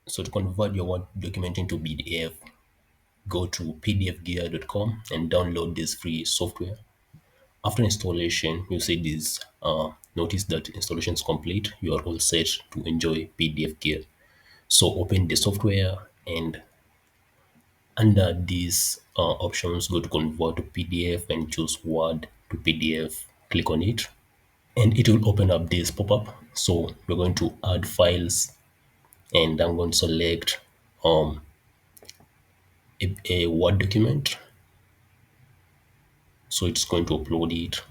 So to convert your Word document into PDF, go to pdfgear.com and download this free software. After installation, you see this notice that installation is complete. You are all set to enjoy PDF Gear. So open the software and under these options, go to convert to PDF and choose Word to PDF. Click on it and it will open up this pop-up. So we're going to add files and I'm going to select um, a Word document. So it's going to upload it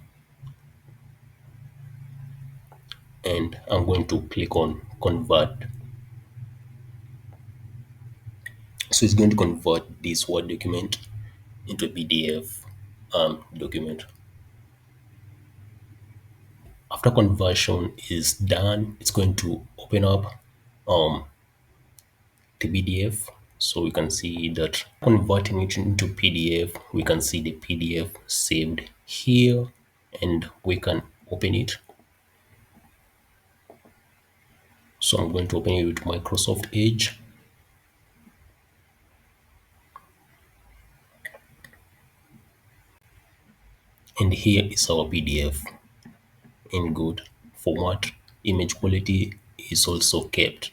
and I'm going to click on convert. So it's going to convert this Word document into a PDF document. After conversion is done, it's going to open up um, the PDF. So we can see that converting it into PDF, we can see the PDF saved here and we can open it. So I'm going to open it with Microsoft Edge. And here is our PDF in good format. Image quality is also kept.